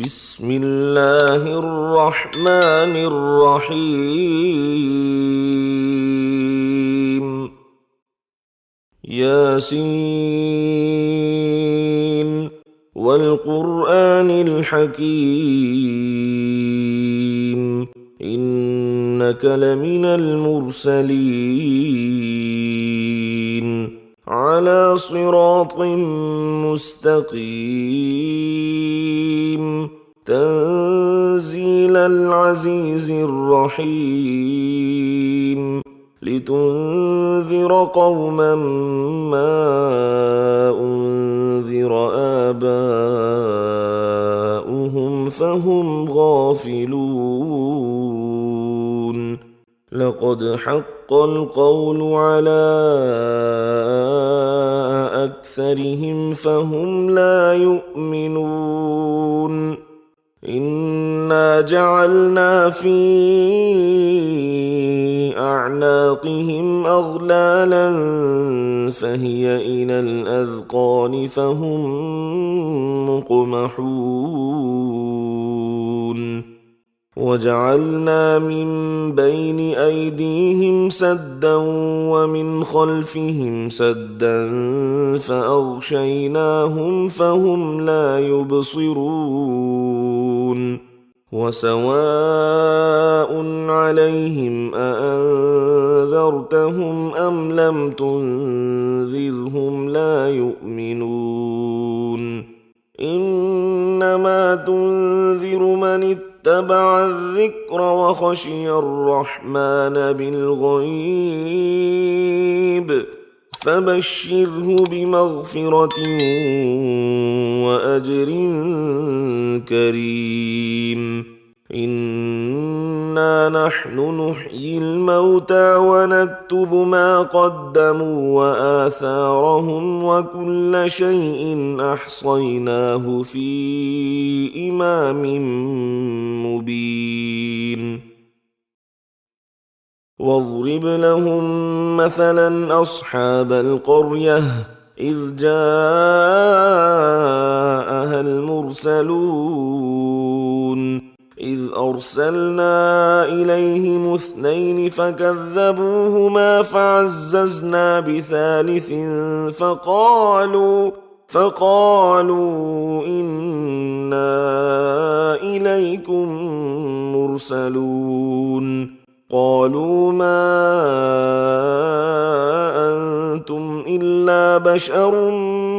بسم الله الرحمن الرحيم. ياسين والقرآن الحكيم إنك لمن المرسلين على صراط مستقيم تنزيل العزيز الرحيم لتنذر قوما ما أنذر آباؤهم فهم غافلون لقد حق القول على أكثرهم فهم لا يؤمنون إنا جعلنا في أعناقهم أغلالا فهي إلى الأذقان فهم مقمحون وجعلنا من بين أيديهم سدا ومن خلفهم سدا فأغشيناهم فهم لا يبصرون وسواء عليهم أأنذرتهم أم لم تنذرهم لا يؤمنون إنما تنذر من اتبع الذكر وخشي الرحمن بالغيب فبشره بمغفرة وأجر كريم إنا نحن نحيي الموتى ونكتب ما قدموا وآثارهم وكل شيء أحصيناه في إمام مبين واضرب لهم مثلا أصحاب القرية إذ جاءها المرسلون إذ أرسلنا إليهم اثنين فكذبوهما فعززنا بثالث فقالوا إنا إليكم مرسلون قالوا ما أنتم إلا بشر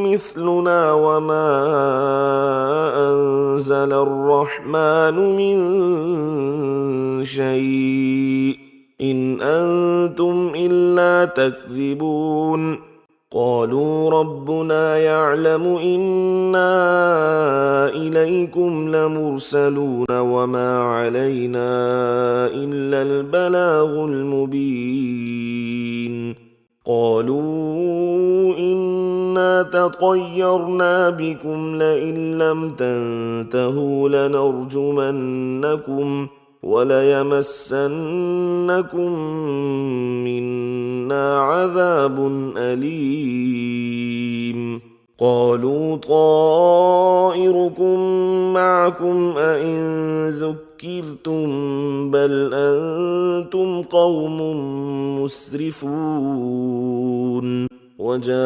مثلنا وما أنزل الرحمن من شيء إن أنتم إلا تكذبون قالوا ربنا يعلم إنا إليكم لمرسلون وما علينا إلا البلاغ المبين قالوا إنا تطيرنا بكم لئن لم تنتهوا لنرجمنكم وليمسنكم منا عذاب أليم قالوا طائركم معكم أئن ذكرتم بل أنتم قوم مسرفون وجاء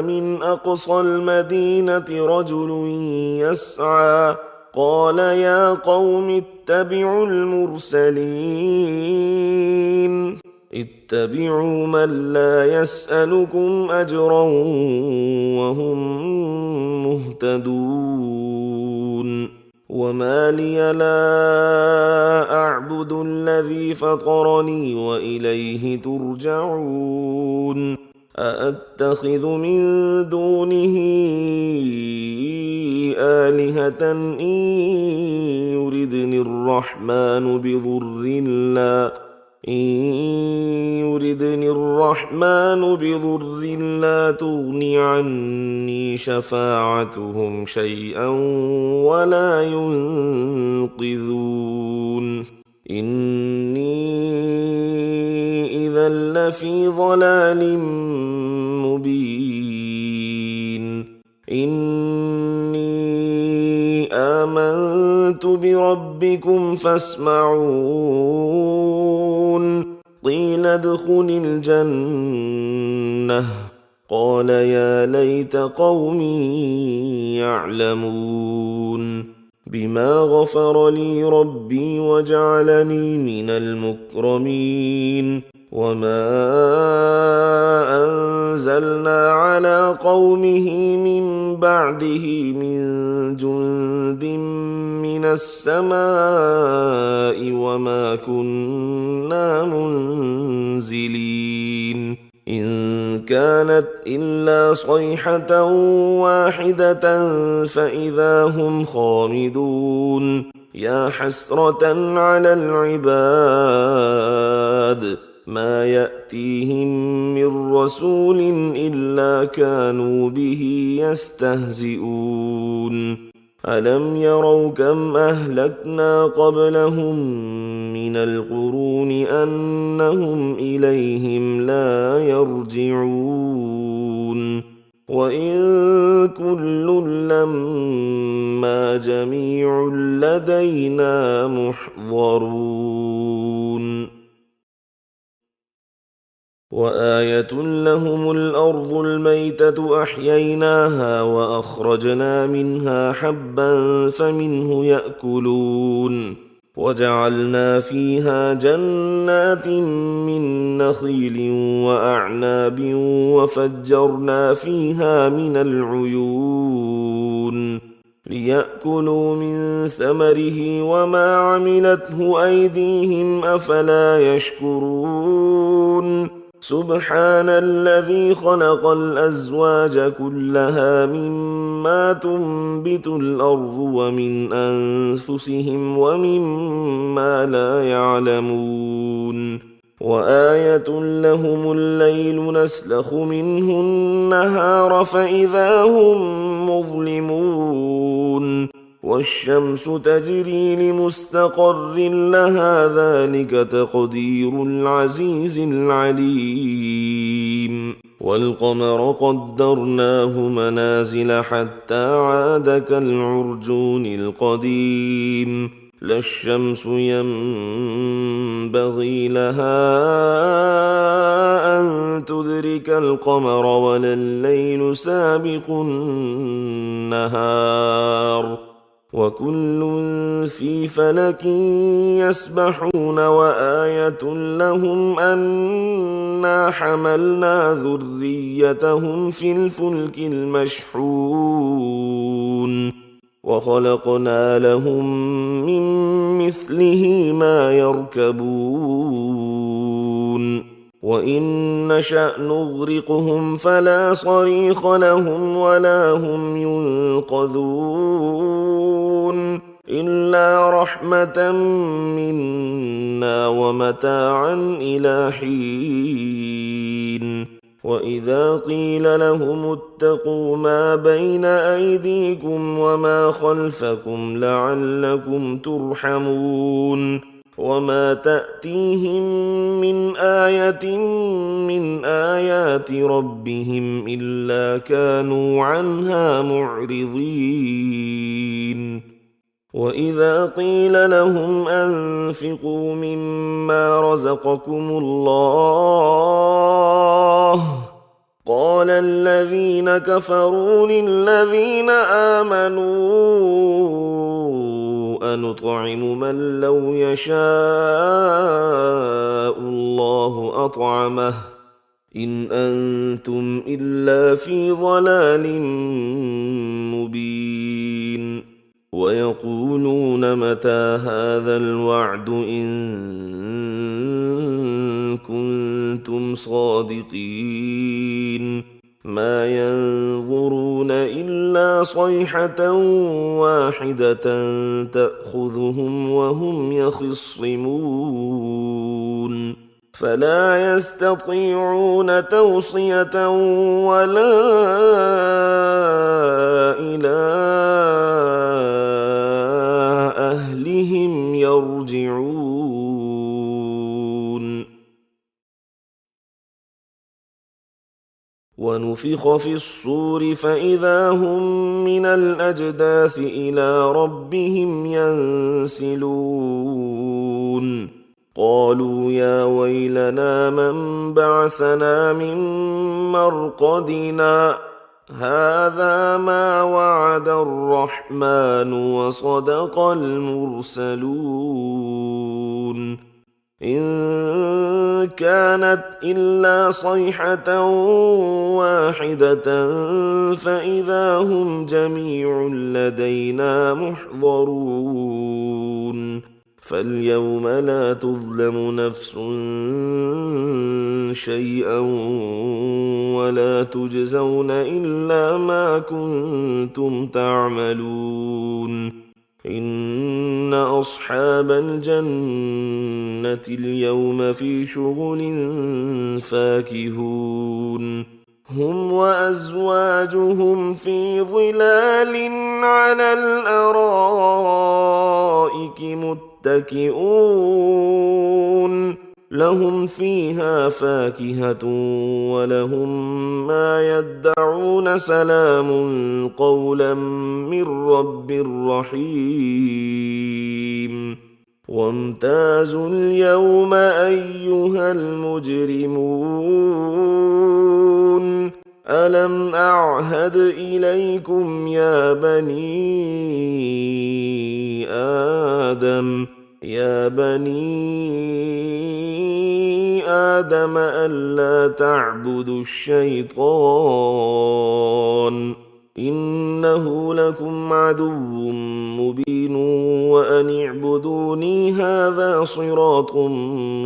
من أقصى المدينة رجل يسعى قال يا قوم اتبعوا المرسلين اتبعوا من لا يسألكم أجرا وهم مهتدون وما لي لا أعبد الذي فطرني وإليه ترجعون أأتخذ من دونه آلهة إن يردني الرحمن بضر لا تغني عني شفاعتهم شيئا ولا ينقذون إني إذا لفي ضلال مبين إني آمنت بربكم فاسمعون قيل ادخل الجنة قال يا ليت قومي يعلمون بما غفر لي ربي وجعلني من المكرمين وما أنزلنا على قومه من بعده من جند من السماء وما كنا منزلين إن كانت إلا صيحة واحدة فإذا هم خامدون يا حسرة على العباد ما يأتيهم من رسول إلا كانوا به يستهزئون ألم يروا كم أهلكنا قبلهم من القرون أنهم إليهم لا يرجعون وإن كل لما جميع لدينا محضرون وآية لهم الأرض الميتة أحييناها وأخرجنا منها حبا فمنه يأكلون وجعلنا فيها جنات من نخيل وأعناب وفجرنا فيها من العيون ليأكلوا من ثمره وما عملته أيديهم أفلا يشكرون سبحان الذي خلق الأزواج كلها مما تنبت الأرض ومن أنفسهم ومما لا يعلمون وآية لهم الليل نسلخ منه النهار فإذا هم مظلمون والشمس تجري لمستقر لها ذلك تقدير العزيز العليم والقمر قدرناه منازل حتى عاد كالعرجون القديم لا الشمس ينبغي لها أن تدرك القمر ولا الليل سابق النهار وكل في فلك يسبحون وآية لهم أنا حملنا ذريتهم في الفلك المشحون وخلقنا لهم من مثله ما يركبون وإن نشأ نغرقهم فلا صريخ لهم ولا هم ينقذون إلا رحمة منا ومتاعا إلى حين وإذا قيل لهم اتقوا ما بين أيديكم وما خلفكم لعلكم ترحمون وما تأتيهم من آية من آيات ربهم إلا كانوا عنها معرضين وإذا قيل لهم أنفقوا مما رزقكم الله قال الذين كفروا للذين آمنوا أنطعم من لو يشاء الله أطعمه إن أنتم إلا في ضلال مبين ويقولون متى هذا الوعد إن كنتم صادقين ما ينظرون إلا صيحة واحدة تأخذهم وهم يخصمون فلا يستطيعون توصية ولا إلى أهلهم يرجعون ونفخ في الصور فإذا هم من الأجداث إلى ربهم ينسلون قالوا يا ويلنا من بعثنا من مرقدنا هذا ما وعد الرحمن وصدق المرسلون إن كانت إلا صيحة واحدة فإذا هم جميع لدينا محضرون فاليوم لا تظلم نفس شيئا ولا تجزون إلا ما كنتم تعملون إن أصحاب الجنة اليوم في شغل فاكهون هم وأزواجهم في ظلال على الأرائك متكئون لهم فيها فاكهة ولهم ما يدعون سلام قولا من رب رحيم وامتازوا اليوم أيها المجرمون ألم أعهد إليكم يا بني آدم ألا تعبدوا الشيطان إنه لكم عدو مبين وأن اعبدوني هذا صراط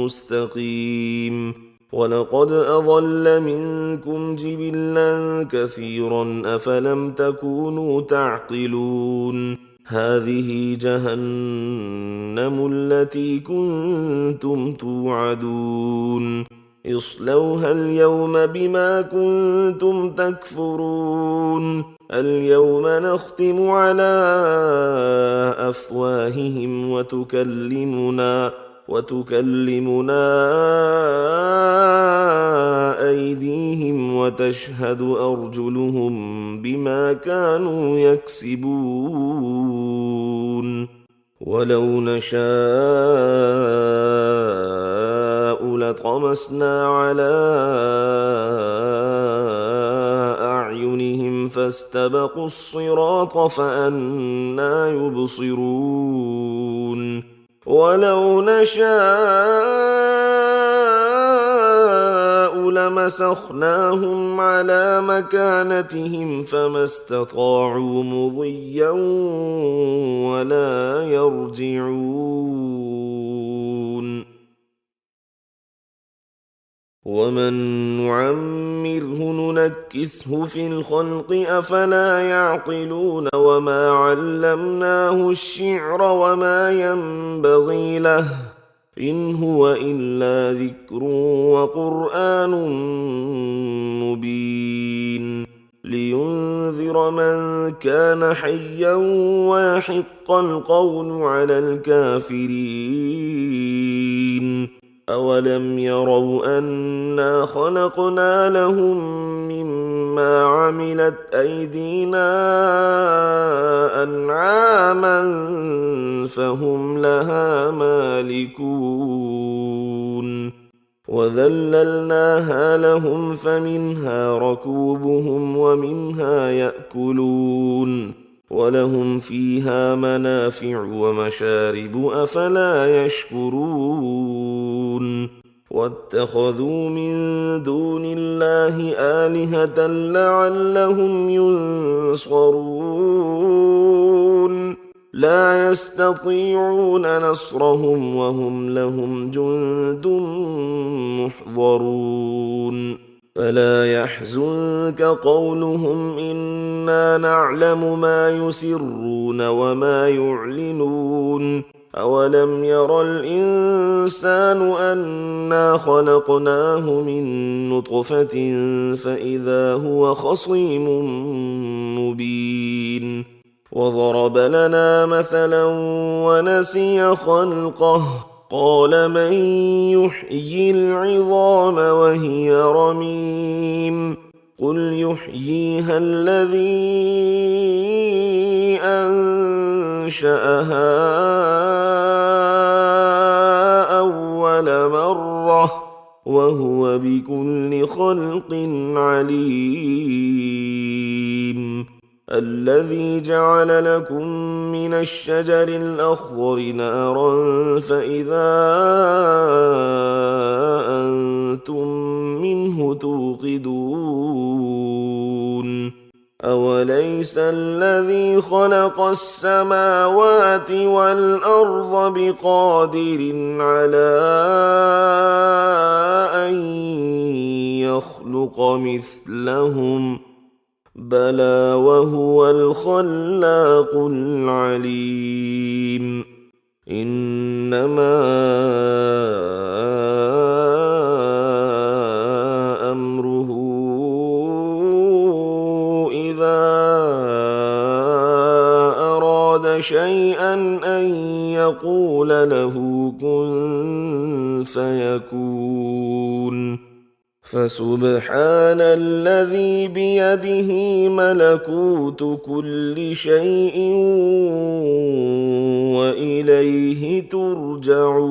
مستقيم ولقد أضل منكم جبلا كثيرا أفلم تكونوا تعقلون هذه جهنم التي كنتم توعدون اصلوها اليوم بما كنتم تكفرون اليوم نختم على أفواههم وتكلمنا أيديهم وتشهد أرجلهم بما كانوا يكسبون ولو نشاء لطمسنا على أعينهم فاستبقوا الصراط فأنى يبصرون ولو نشاء لمسخناهم على مكانتهم فما استطاعوا مضيا ولا يرجعون ومن نعمره ننكسه في الخلق أفلا يعقلون وما علمناه الشعر وما ينبغي له إن هو إلا ذكر وقرآن مبين لينذر من كان حيا ويحق القول على الكافرين أولم يروا أنا خلقنا لهم مما عملت أيدينا أنعاما فهم لها مالكون وذللناها لهم فمنها ركوبهم ومنها يأكلون ولهم فيها منافع ومشارب أفلا يشكرون واتخذوا من دون الله آلهة لعلهم ينصرون لا يستطيعون نصرهم وهم لهم جند محضرون فلا يحزنك قولهم إنا نعلم ما يسرون وما يعلنون أولم ير الإنسان أنا خلقناه من نطفة فإذا هو خصيم مبين وضرب لنا مثلا ونسي خلقه قال من يحيي العظام وهي رميم قل يحييها الذي أنشأها أول مرة وهو بكل خلق عليم. الذي جعل لكم من الشجر الأخضر نارا فإذا أنتم منه توقدون. أوليس الذي خلق السماوات والأرض بقادر على أن يخلق مثلهم بلى وهو الخلاق العليم. إنما أمره إذا أراد شيئا أن يقول له كن فيكون. فسبحان الذي بيده ملكوت كل شيء وإليه ترجعون.